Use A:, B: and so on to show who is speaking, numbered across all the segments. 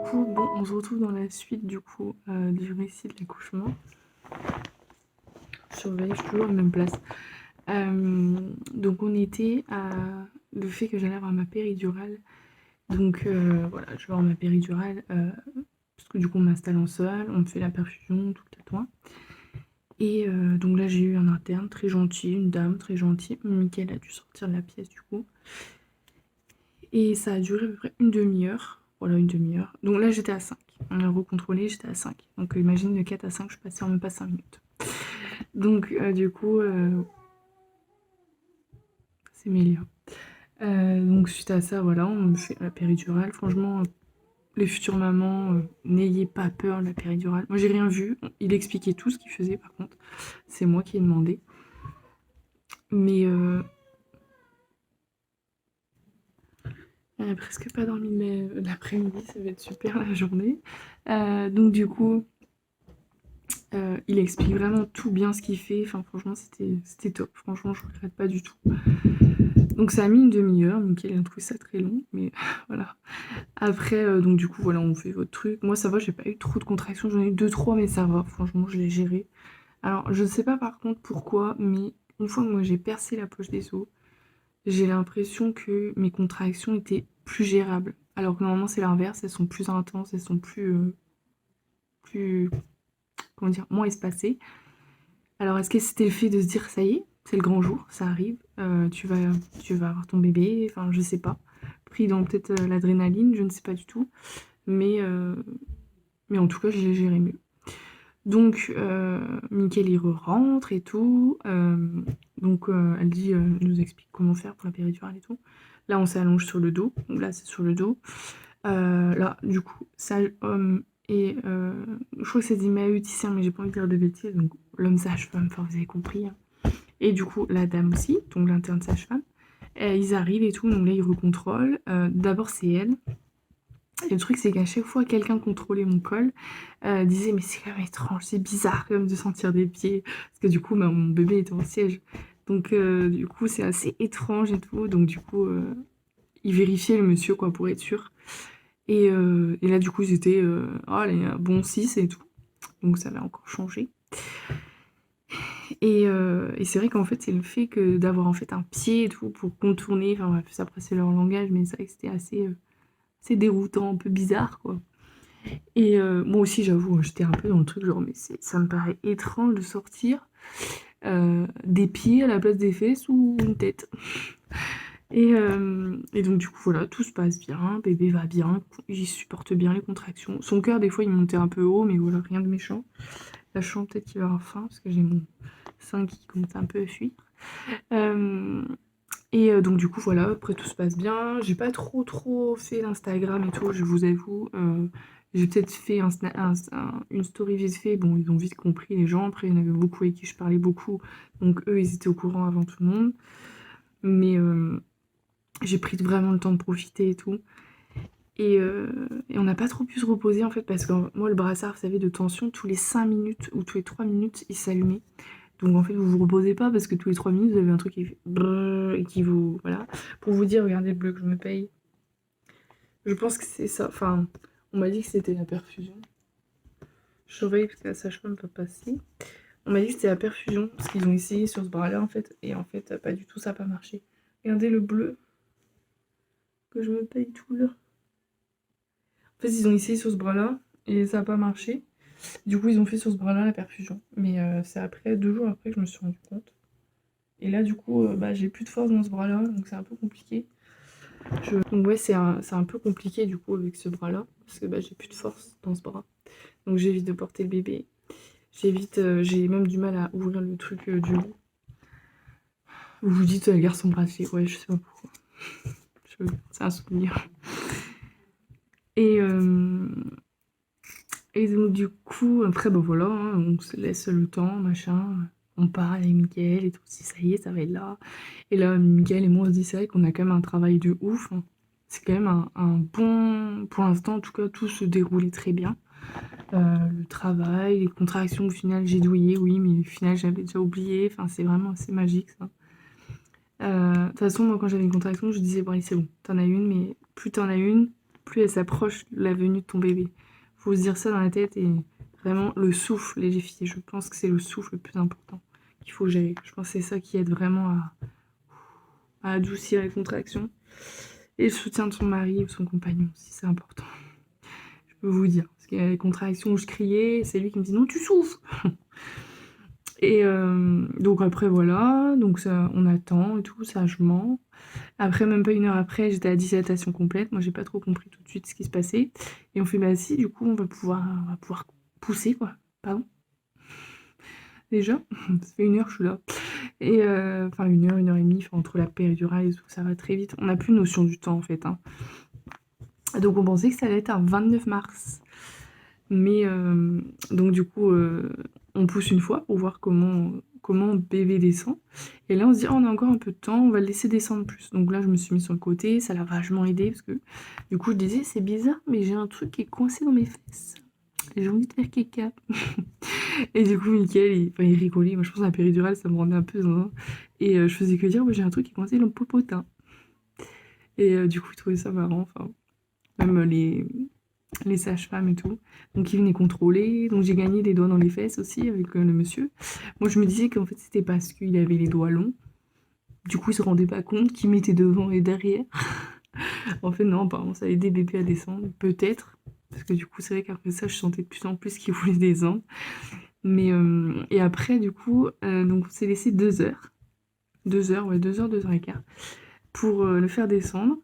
A: Coucou, bon, on se retrouve dans la suite du coup du récit de l'accouchement. Je surveille, je suis toujours à la même place. Donc on était à le fait que j'allais avoir ma péridurale. Donc voilà, je vais avoir ma péridurale parce que du coup on m'installe en sol, on me fait la perfusion, tout le tatouin. Et donc là j'ai eu un interne très gentil, une dame très gentille. Mickaël a dû sortir de la pièce du coup. Et ça a duré à peu près une demi-heure. Voilà, une demi-heure. Donc là, j'étais à 5. On a recontrôlé, j'étais à 5. Donc imagine, de 4 à 5, je suis passée en même pas 5 minutes. Donc du coup, c'est Mélia. Donc suite à ça, voilà, on me fait la péridurale. Franchement, les futures mamans, n'ayez pas peur de la péridurale. Moi, j'ai rien vu. Il expliquait tout ce qu'il faisait, par contre. C'est moi qui ai demandé. Mais elle a presque pas dormi l'après-midi, ça va être super la journée. Donc du coup, il explique vraiment tout bien ce qu'il fait. Enfin, franchement, c'était top. Franchement, je regrette pas du tout. Donc, ça a mis une demi-heure. Mickaël a trouvé ça très long. Mais voilà. Après, donc, du coup, voilà, on fait votre truc. Moi, ça va, j'ai pas eu trop de contractions. J'en ai eu 2-3, mais ça va. Franchement, je l'ai géré. Alors, je sais pas par contre pourquoi, mais une fois que moi j'ai percé la poche des os, j'ai l'impression que mes contractions étaient plus gérables. Alors que normalement, c'est l'inverse. Elles sont plus intenses. Elles sont plus comment dire, moins espacées. Alors, est-ce que c'était le fait de se dire, ça y est, c'est le grand jour, ça arrive, tu vas avoir ton bébé, enfin, je sais pas. Pris dans peut-être l'adrénaline, je ne sais pas du tout. Mais, euh, mais en tout cas, j'ai géré mieux. Donc, Mickaël, il rentre et tout. Elle dit, elle nous explique comment faire pour la péridurale et tout. Là, on s'allonge sur le dos. Donc là, c'est sur le dos. Là, du coup, sage-homme et... je crois que c'est dit maïeuticien, mais j'ai pas envie de dire de bêtises. Donc, l'homme sage-femme, enfin, vous avez compris. Hein. Et du coup, la dame aussi, donc l'interne sage-femme. Ils arrivent et tout, donc là, ils recontrôlent. D'abord, c'est elle. Et le truc, c'est qu'à chaque fois, quelqu'un contrôlait mon col, disait, mais c'est quand même étrange, c'est bizarre quand même de sentir des pieds. Parce que du coup, bah, mon bébé était en siège. Donc, du coup, c'est assez étrange et tout. Donc, du coup, ils vérifiaient le monsieur, quoi, pour être sûr. Et là, du coup, ils étaient oh, les bons 6 et tout. Donc, ça avait encore changé. Et c'est vrai qu'en fait, c'est le fait que d'avoir en fait un pied et tout pour contourner. Enfin, bref, ça, après, c'est leur langage, mais c'est vrai que c'était assez déroutant, un peu bizarre, quoi. Et moi aussi, j'avoue, j'étais un peu dans le truc, genre, mais ça me paraît étrange de sortir des pieds à la place des fesses ou une tête. Et donc, du coup, voilà, tout se passe bien, bébé va bien, il supporte bien les contractions. Son cœur, des fois, il montait un peu haut, mais voilà, rien de méchant. Là, je sens peut-être qu'il va avoir faim, parce que j'ai mon sein qui commence un peu à fuir. Donc, du coup, voilà, après, tout se passe bien. J'ai pas trop fait l'Instagram et tout, je vous avoue. J'ai peut-être fait une story vite fait. Bon, ils ont vite compris, les gens. Après, il y en avait beaucoup avec qui je parlais beaucoup. Donc, eux, ils étaient au courant avant tout le monde. Mais j'ai pris vraiment le temps de profiter et tout. Et on n'a pas trop pu se reposer en fait parce que moi le brassard, vous savez, de tension, tous les 5 minutes ou tous les 3 minutes, il s'allumait. Donc en fait, vous vous reposez pas parce que tous les 3 minutes, vous avez un truc qui fait brrr et qui vous... Voilà. Pour vous dire, regardez le bleu que je me paye. Je pense que c'est ça. Enfin, on m'a dit que c'était la perfusion. Je surveille parce que la sage-femme va passer. On m'a dit que c'était la perfusion parce qu'ils ont essayé sur ce bras-là en fait. Et en fait, pas du tout, ça n'a pas marché. Regardez le bleu que je me paye tout là. En fait, ils ont essayé sur ce bras-là et ça n'a pas marché. Du coup, ils ont fait sur ce bras-là la perfusion. Mais c'est après, 2 jours après, que je me suis rendu compte. Et là, du coup, j'ai plus de force dans ce bras-là, donc c'est un peu compliqué. Donc ouais, c'est un peu compliqué du coup avec ce bras-là, parce que j'ai plus de force dans ce bras. Donc j'évite de porter le bébé. J'ai même du mal à ouvrir le truc du lit. Vous vous dites, elle garde son bracelet. Ouais, je sais pas pourquoi. C'est un souvenir. Et, et donc du coup, après, voilà, hein, on se laisse le temps, machin. On parle avec Mickaël et tout, si ça y est, ça va être là. Et là, Mickaël et moi, on se dit, c'est vrai qu'on a quand même un travail de ouf. Hein. C'est quand même un bon... Pour l'instant, en tout cas, tout se déroulait très bien. Le travail, les contractions, au final, j'ai douillé, oui, mais au final, j'avais déjà oublié. Enfin, c'est vraiment assez magique, ça. De toute façon, moi, quand j'avais une contraction, je disais, bon, allez, c'est bon, t'en as une, mais plus t'en as une, plus elle s'approche de la venue de ton bébé. Faut se dire ça dans la tête et vraiment le souffle, les filles, je pense que c'est le souffle le plus important qu'il faut gérer. Je pense que c'est ça qui aide vraiment à adoucir les contractions. Et le soutien de son mari ou son compagnon aussi, c'est important. Je peux vous dire. Parce qu'il y a les contractions où je criais, c'est lui qui me dit non, tu souffles. Et donc après voilà, donc ça, on attend et tout, sagement. Après, même pas une heure après, j'étais à dilatation complète. Moi, j'ai pas trop compris tout de suite ce qui se passait. Et on fait, bah si, du coup, on va pouvoir pousser, quoi. Pardon. Déjà, ça fait une heure que je suis là. Et enfin, une heure et demie, entre la péridurale et tout, ça va très vite. On n'a plus notion du temps, en fait. Hein. Donc, on pensait que ça allait être un 29 mars. Mais, donc, du coup, on pousse une fois pour voir comment bébé descend. Et là, on se dit, oh, on a encore un peu de temps, on va le laisser descendre plus. Donc là, je me suis mis sur le côté, ça l'a vachement aidé, parce que du coup, je disais, c'est bizarre, mais j'ai un truc qui est coincé dans mes fesses. Et j'ai envie de faire caca. Et du coup, Mickaël, il rigolait. Moi, je pense que la péridurale, ça me rendait un peu zinzin. Et je faisais que dire, moi, j'ai un truc qui est coincé dans le popotin. Et du coup, il trouvait ça marrant. Enfin, même les sages-femmes et tout. Donc, ils venaient contrôler. Donc, j'ai gagné des doigts dans les fesses aussi avec le monsieur. Moi, je me disais qu'en fait, c'était parce qu'il avait les doigts longs. Du coup, il se rendait pas compte qu'il mettait devant et derrière. En fait, non, apparemment, ça aidait bébé à descendre. Peut-être. Parce que du coup, c'est vrai qu'après ça, je sentais de plus en plus qu'il voulait descendre. Mais, et après, du coup, donc on s'est laissé 2 heures. 2 heures, ouais, 2 heures et quart. Pour le faire descendre.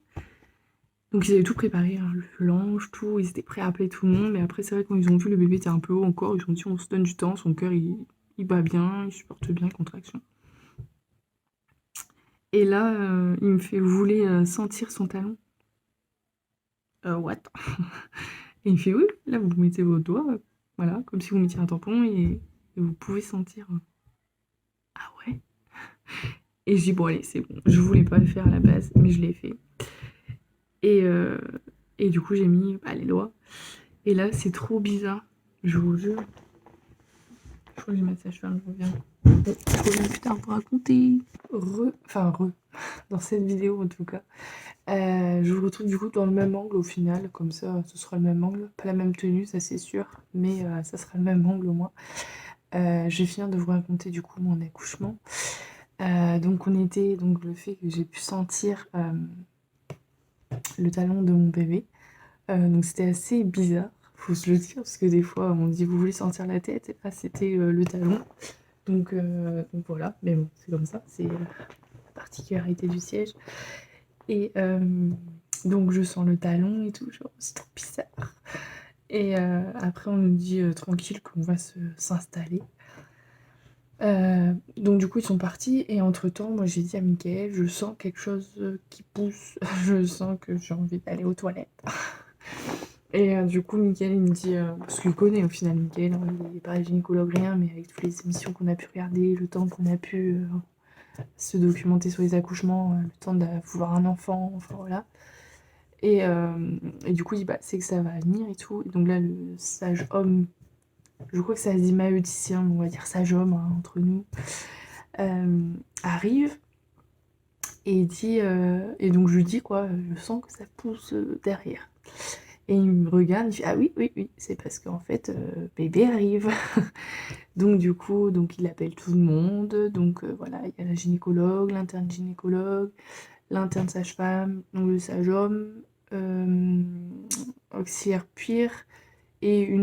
A: Donc ils avaient tout préparé, hein, le linge, tout. Ils étaient prêts à appeler tout le monde. Mais après, c'est vrai, quand ils ont vu le bébé était un peu haut encore, ils ont dit on se donne du temps. Son cœur, il bat bien, il supporte bien les contractions. Et là, il me fait, vous voulez sentir son talon? What? Et il me fait, oui, là, vous mettez vos doigts, voilà, comme si vous mettiez un tampon et vous pouvez sentir. Ah ouais? Et je dis, bon, allez, c'est bon. Je voulais pas le faire à la base, mais je l'ai fait. Et du coup, j'ai mis les doigts. Et là, c'est trop bizarre. Je vous jure. Je crois que j'ai ma sage-femme, je reviens. Je reviens plus tard pour raconter. Dans cette vidéo en tout cas. Je vous retrouve du coup dans le même angle au final. Comme ça, ce sera le même angle. Pas la même tenue, ça c'est sûr. Mais ça sera le même angle au moins. Je viens de vous raconter du coup mon accouchement. Donc on était, donc le fait que j'ai pu sentir le talon de mon bébé. Donc c'était assez bizarre, faut se le dire, parce que des fois on dit vous voulez sentir la tête, et là c'était le talon. Donc voilà, mais bon, c'est comme ça, c'est la particularité du siège. Et donc je sens le talon et tout, genre c'est trop bizarre. Et après on nous dit tranquille qu'on va s'installer. Donc du coup ils sont partis et entre temps moi j'ai dit à Mickaël je sens quelque chose qui pousse, je sens que j'ai envie d'aller aux toilettes. Et du coup Mickaël il me dit, parce qu'il connaît au final Mickaël, hein, il n'est pas gynécologue rien, mais avec toutes les émissions qu'on a pu regarder, le temps qu'on a pu se documenter sur les accouchements, le temps de vouloir un enfant, enfin voilà. Et du coup il dit bah c'est que ça va venir et tout. Et donc là le sage homme, je crois que ça se dit maïeuticien, mais on va dire sage homme hein, entre nous, arrive et il dit et donc je lui dis quoi, je sens que ça pousse derrière. Et il me regarde, il fait ah oui oui oui, c'est parce qu'en fait bébé arrive. Donc du coup donc il appelle tout le monde, donc voilà il y a la gynécologue, l'interne gynécologue, l'interne sage-femme, donc le sage-homme, auxiliaire puère et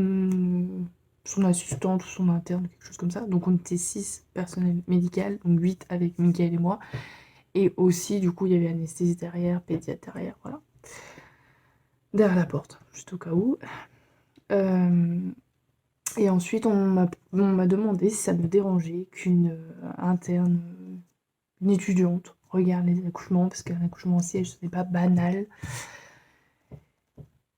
A: son assistante ou son interne, quelque chose comme ça. Donc on était 6 personnels médicales, donc 8 avec Mickaël et moi. Et aussi, du coup, il y avait anesthésie derrière, pédiatre derrière, voilà. Derrière la porte, juste au cas où. Et ensuite, on m'a demandé si ça me dérangeait qu'une interne, une étudiante, regarde les accouchements, parce qu'un accouchement en siège, ce n'est pas banal.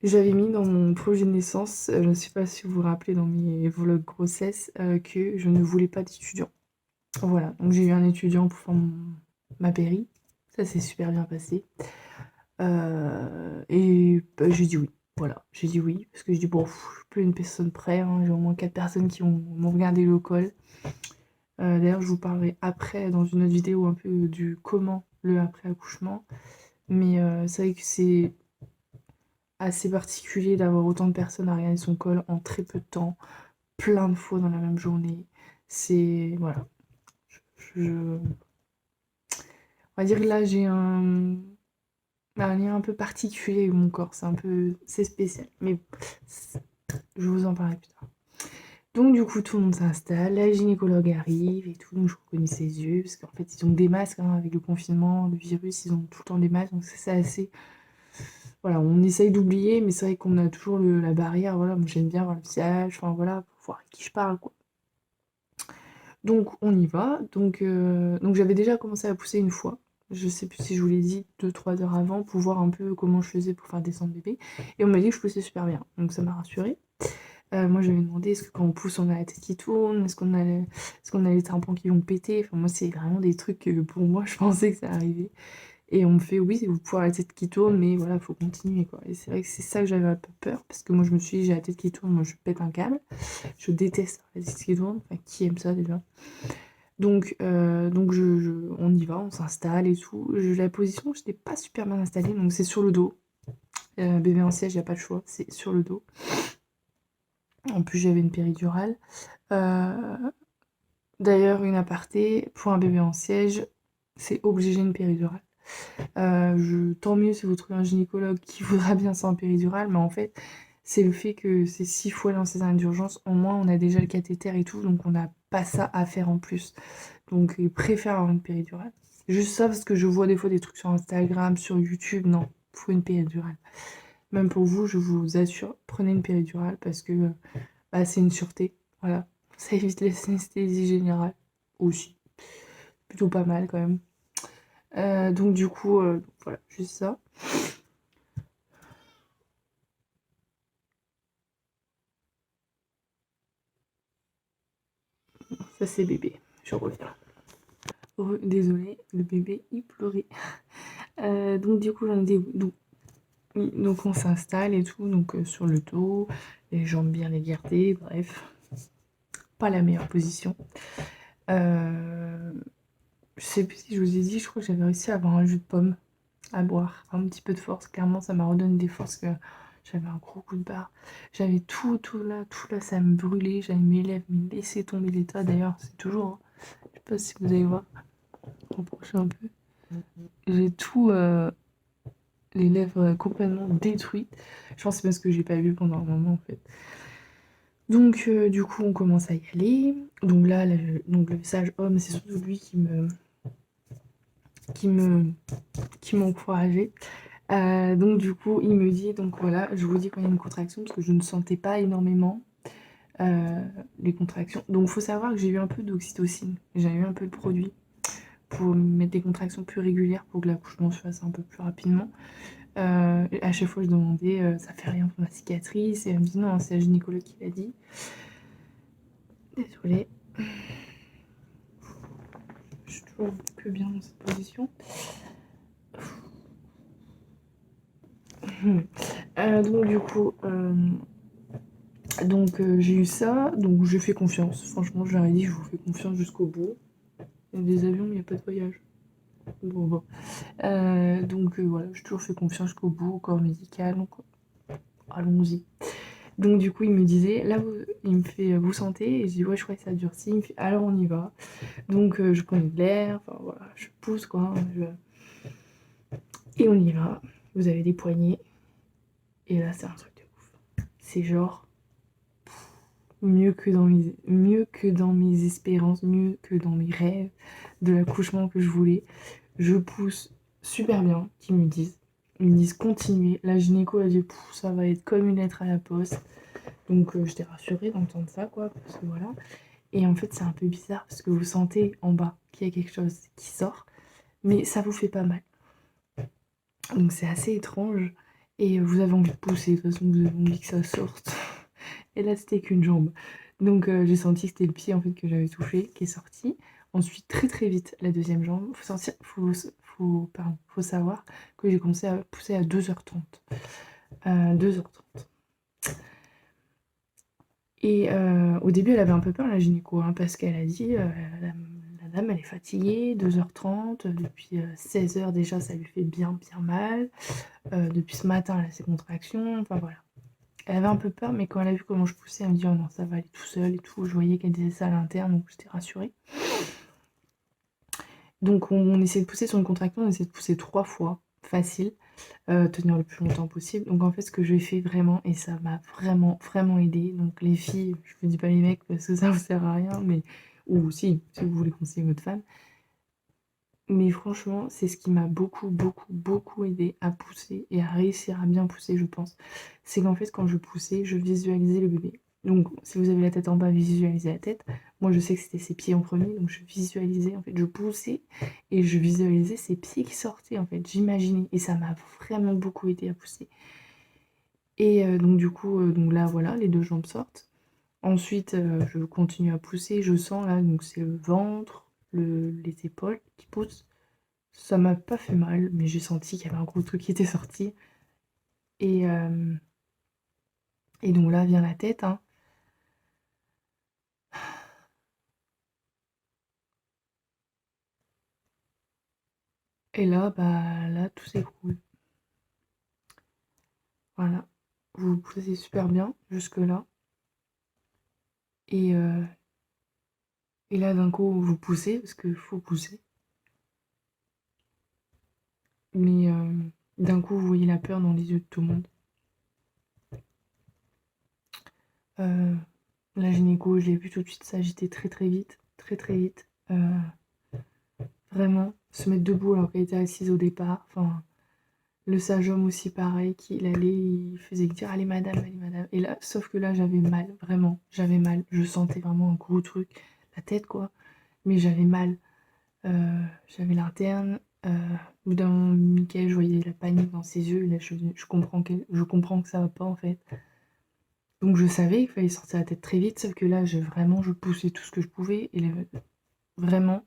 A: J'avais mis dans mon projet de naissance, je ne sais pas si vous vous rappelez dans mes vlogs grossesse, que je ne voulais pas d'étudiant. Voilà, donc j'ai eu un étudiant pour faire ma péri, ça s'est super bien passé. Et bah, j'ai dit oui, voilà, j'ai dit oui, parce que je dis bon, je suis plus une personne près, hein, j'ai au moins 4 personnes qui m'ont regardé le col. D'ailleurs, je vous parlerai après, dans une autre vidéo, un peu du comment le après-accouchement. Mais c'est vrai que c'est assez particulier d'avoir autant de personnes à regarder son col en très peu de temps, plein de fois dans la même journée. C'est... Voilà. On va dire que là, j'ai un lien un peu particulier avec mon corps. C'est un peu... C'est spécial. Mais je vous en parlerai plus tard. Donc du coup, tout le monde s'installe, la gynécologue arrive et tout, donc je reconnais ses yeux, parce qu'en fait, ils ont des masques, hein, avec le confinement, le virus, ils ont tout le temps des masques, donc c'est assez... Voilà, on essaye d'oublier, mais c'est vrai qu'on a toujours la barrière, voilà, moi j'aime bien voir le visage, enfin voilà, pour voir à qui je parle, quoi. Donc on y va, donc j'avais déjà commencé à pousser une fois, je sais plus si je vous l'ai dit 2-3 heures avant, pour voir un peu comment je faisais pour faire descendre bébé, et on m'a dit que je poussais super bien, donc ça m'a rassurée. Moi, j'avais demandé est-ce que quand on pousse, on a la tête qui tourne, est-ce qu'on a les tympans qui vont péter. Enfin, moi, c'est vraiment des trucs que pour moi, je pensais que ça arrivait. Et on me fait oui, vous pouvez avoir la tête qui tourne, mais voilà, faut continuer quoi. Et c'est vrai que c'est ça que j'avais un peu peur, parce que moi, je me suis dit j'ai la tête qui tourne, moi, je pète un câble. Je déteste la tête qui tourne. Enfin, qui aime ça déjà? Donc on y va, on s'installe et tout. La position, je n'étais pas super bien installée, donc c'est sur le dos. Bébé en siège, il n'y a pas de choix, c'est sur le dos. En plus, j'avais une péridurale. Euh, D'ailleurs, une aparté, pour un bébé en siège, c'est obligé une péridurale. Tant mieux si vous trouvez un gynécologue qui voudra bien sans péridurale, mais en fait, c'est le fait que c'est 6 fois dans césarienne d'urgence, au moins on a déjà le cathéter et tout, donc on n'a pas ça à faire en plus. Donc ils préfèrent avoir une péridurale. Juste ça, parce que je vois des fois des trucs sur Instagram, sur YouTube, non, faut une péridurale. Même pour vous, je vous assure, prenez une péridurale parce que bah, c'est une sûreté, voilà. Ça évite l'anesthésie générale aussi. Plutôt pas mal quand même. Donc du coup, voilà, juste ça. Ça c'est bébé. Je reviens. Désolée, le bébé il pleurait. Donc du coup, j'en étais où? Donc on s'installe et tout, donc sur le dos, les jambes bien écartées, bref. Pas la meilleure position. Euh, je sais plus si je vous ai dit, je crois que j'avais réussi à avoir un jus de pomme à boire. Un petit peu de force, clairement ça m'a redonné des forces que j'avais un gros coup de barre. J'avais tout là, ça me brûlait. J'avais mes lèvres, mais laissez tomber l'état. D'ailleurs, c'est toujours, hein. Je sais pas si vous allez voir, reprocher un peu. J'ai tout, les lèvres complètement détruites. Je pense que c'est parce que j'ai pas vu pendant un moment en fait. Donc du coup on commence à y aller. Donc là, donc le message homme, c'est surtout lui qui me qui m'encourageait. Donc du coup il me dit, donc voilà, je vous dis quand il y a une contraction parce que je ne sentais pas énormément les contractions. Donc il faut savoir que j'ai eu un peu d'oxytocine, j'ai eu un peu de produit pour mettre des contractions plus régulières pour que l'accouchement se fasse un peu plus rapidement. À chaque fois je demandais ça fait rien pour ma cicatrice, et elle me dit non, c'est la gynécologue qui l'a dit. Désolée. Je suis toujours que bien dans cette position. Donc du coup, j'ai eu ça, donc j'ai fait confiance. Franchement, je leur ai dit, je vous fais confiance jusqu'au bout. Il y a des avions, il n'y a pas de voyage. Bon. Voilà, j'ai toujours fait confiance jusqu'au bout, au corps médical, donc allons-y. Donc du coup, il me disait, là, il me fait, vous sentez? Et je dis, ouais, je crois que ça durcit. Il me fait, alors on y va. Donc je prenais de l'air, enfin voilà, je pousse quoi. Et on y va. Vous avez des poignées. Et là, c'est un truc de ouf. C'est genre mieux que dans mes espérances, mieux que dans mes rêves de l'accouchement que je voulais. Je pousse super bien, qu'ils me disent. Ils me disent continuez. La gynéco a dit ça va être comme une lettre à la poste. Donc j'étais rassurée d'entendre ça quoi, parce que voilà. Et en fait c'est un peu bizarre parce que vous sentez en bas qu'il y a quelque chose qui sort, mais ça vous fait pas mal. Donc c'est assez étrange. Et vous avez envie de pousser, de toute façon vous avez envie que ça sorte. Et là c'était qu'une jambe. Donc j'ai senti que c'était le pied en fait que j'avais touché, qui est sorti. Ensuite très très vite la deuxième jambe. Faut savoir que j'ai commencé à pousser à 2h30. 2h30. Et au début elle avait un peu peur la gynéco, hein, parce qu'elle a dit, la madame, elle est fatiguée, 2h30, depuis 16h déjà, ça lui fait bien mal. Depuis ce matin, elle a ses contractions, enfin voilà. Elle avait un peu peur, mais quand elle a vu comment je poussais, elle me dit: «Oh non, ça va aller tout seul et tout». Je voyais qu'elle disait ça à l'interne, donc j'étais rassurée. Donc on essaie de pousser sur une contraction, on essaie de pousser 3 fois, facile, tenir le plus longtemps possible. Donc en fait, ce que j'ai fait vraiment, et ça m'a vraiment, vraiment aidé. Donc les filles, je vous dis pas les mecs parce que ça vous sert à rien, mais ou si vous voulez conseiller votre femme. Mais franchement, c'est ce qui m'a beaucoup, beaucoup, beaucoup aidé à pousser et à réussir à bien pousser, je pense. C'est qu'en fait, quand je poussais, je visualisais le bébé. Donc, si vous avez la tête en bas, visualisez la tête. Moi, je sais que c'était ses pieds en premier, donc je visualisais, en fait, je poussais et je visualisais ses pieds qui sortaient, en fait. J'imaginais et ça m'a vraiment beaucoup aidé à pousser. Et donc, du coup, donc là, voilà, les 2 jambes sortent. Ensuite, je continue à pousser, je sens là, donc c'est le ventre, les épaules qui poussent. Ça m'a pas fait mal, mais j'ai senti qu'il y avait un gros truc qui était sorti. Et, euh, et donc là vient la tête, hein. Et là, bah là, tout s'écroule. Voilà. Vous poussez super bien jusque-là. Et, euh, et là, d'un coup, vous poussez, parce qu'il faut pousser. Mais d'un coup, vous voyez la peur dans les yeux de tout le monde. Euh, la gynéco, je l'ai vu tout de suite s'agiter très très vite. Très très vite. Vraiment, se mettre debout alors qu'elle était assise au départ. Enfin, le sage-homme aussi pareil, qu'il allait, il faisait dire allez madame, allez madame. Et là, sauf que là j'avais mal, vraiment, j'avais mal. Je sentais vraiment un gros truc, la tête quoi, mais j'avais mal. J'avais l'interne. Au bout d'un moment, Mickaël, je voyais la panique dans ses yeux. Et là, je comprends que ça va pas en fait. Donc je savais qu'il fallait sortir la tête très vite, sauf que là, je poussais tout ce que je pouvais. Et là, vraiment,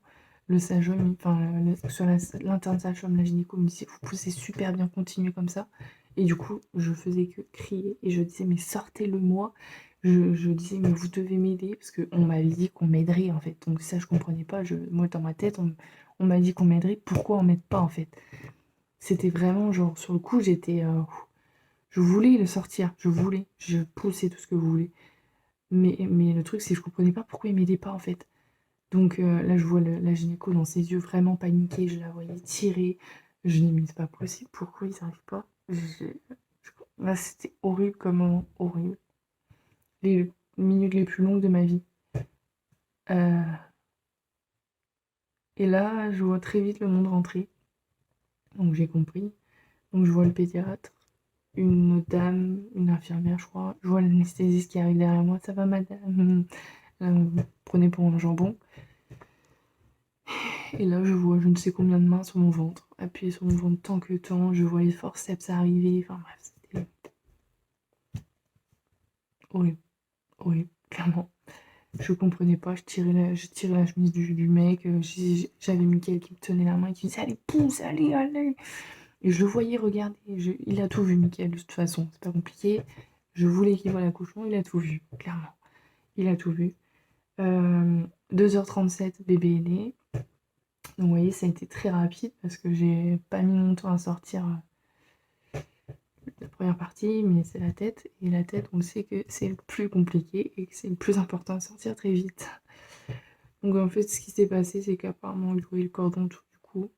A: le sage-homme, enfin, sur l'interne sage-homme, la gynéco me disait, vous poussez super bien, continuez comme ça. Et du coup, je faisais que crier et je disais, mais sortez-le moi. Je disais, mais vous devez m'aider parce qu'on m'avait dit qu'on m'aiderait en fait. Donc ça, je comprenais pas. Moi, dans ma tête, on m'a dit qu'on m'aiderait. Pourquoi on m'aide pas en fait? C'était vraiment genre, sur le coup, je voulais le sortir. Je poussais tout ce que vous voulez. Mais le truc, c'est que je comprenais pas pourquoi il m'aidait pas en fait. Donc là, je vois la gynéco dans ses yeux vraiment paniquée, je la voyais tirer. Je dis, mais c'est pas possible, pourquoi ils n'arrivent pas? Là, c'était horrible comme moment, horrible. Les minutes les plus longues de ma vie. Euh, et là, je vois très vite le monde rentrer. Donc j'ai compris. Donc je vois le pédiatre, une dame, une infirmière, je crois. Je vois l'anesthésiste qui arrive derrière moi. Ça va, madame? Vous prenez pour un jambon. Et là, je vois je ne sais combien de mains sur mon ventre, appuyées sur mon ventre tant que temps. Je vois les forceps arriver. Enfin bref, c'était horrible, horrible, clairement. Je comprenais pas. Je tirais la chemise du mec. J'avais Mickaël qui me tenait la main et qui me disait allez, pousse, allez, allez. Et je le voyais regarder. Il a tout vu, Mickaël, de toute façon. C'est pas compliqué. Je voulais qu'il voie l'accouchement. Il a tout vu, clairement. Il a tout vu. 2h37, bébé est né. Donc vous voyez, ça a été très rapide parce que j'ai pas mis longtemps à sortir la première partie, mais c'est la tête. Et la tête, on sait que c'est le plus compliqué et que c'est le plus important à sortir très vite. Donc en fait, ce qui s'est passé, c'est qu'apparemment, il voyait le cordon autour du cou.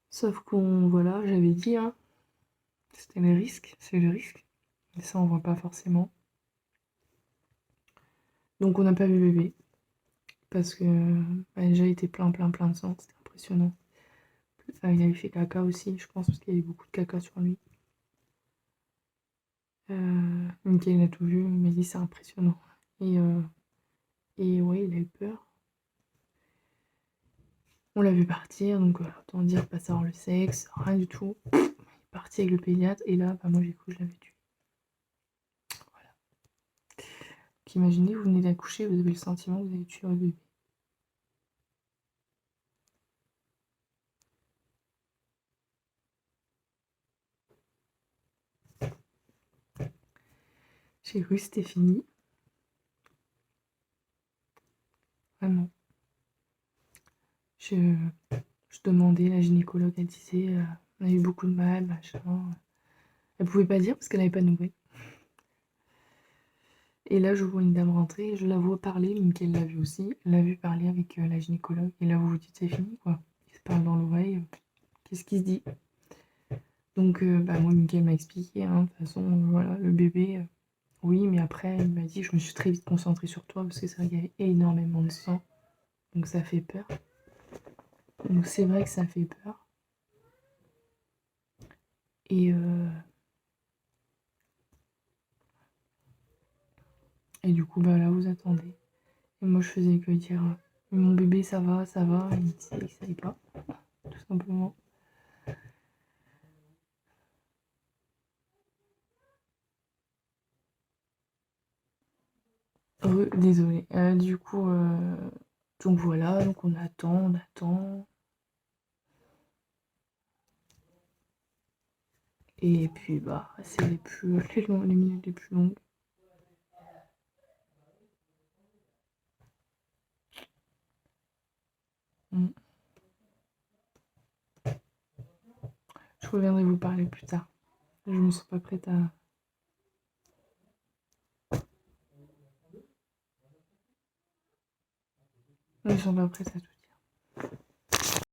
A: Sauf qu'on, voilà, j'avais dit, hein, c'était le risque, c'est le risque. Et ça, on voit pas forcément. Donc on n'a pas vu bébé parce que déjà, il était plein, plein, plein de sang. C'était impressionnant. Il avait fait caca aussi, je pense, parce qu'il y avait beaucoup de caca sur lui. Mickaël a tout vu, il m'a dit c'est impressionnant. Et, euh, et ouais, il a eu peur. On l'a vu partir, donc autant dire pas savoir le sexe, rien du tout. Il est parti avec le pédiatre, et là, bah, moi j'ai cru que je l'avais tué. Voilà. Donc imaginez, vous venez d'accoucher, vous avez le sentiment que vous avez tué votre bébé. J'ai cru que c'était fini. je demandais, la gynécologue, elle disait, on a eu beaucoup de mal, machin. Elle pouvait pas dire parce qu'elle avait pas de nouvelles. Et là, je vois une dame rentrer, je la vois parler, Mickaël l'a vu aussi. Elle l'a vu parler avec la gynécologue. Et là, vous vous dites, c'est fini, quoi. Il se parle dans l'oreille. Qu'est-ce qui se dit? Donc, moi, Mickaël m'a expliqué, hein, de toute façon, voilà, le bébé, oui, mais après, il m'a dit, je me suis très vite concentrée sur toi parce que c'est vrai qu'il y avait énormément de sang. Donc, ça fait peur. Donc, c'est vrai que ça fait peur. Et, du coup, bah là, vous attendez. Et moi, je faisais que dire, mon bébé, ça va, ça va. Et il disait que ça allait pas, tout simplement. Désolée. Du coup, donc voilà, donc on attend, on attend. Et puis, bah, c'est les minutes les plus longues. Mm. Je reviendrai vous parler plus tard. Je me sens pas prête à... Je me sens pas prête à tout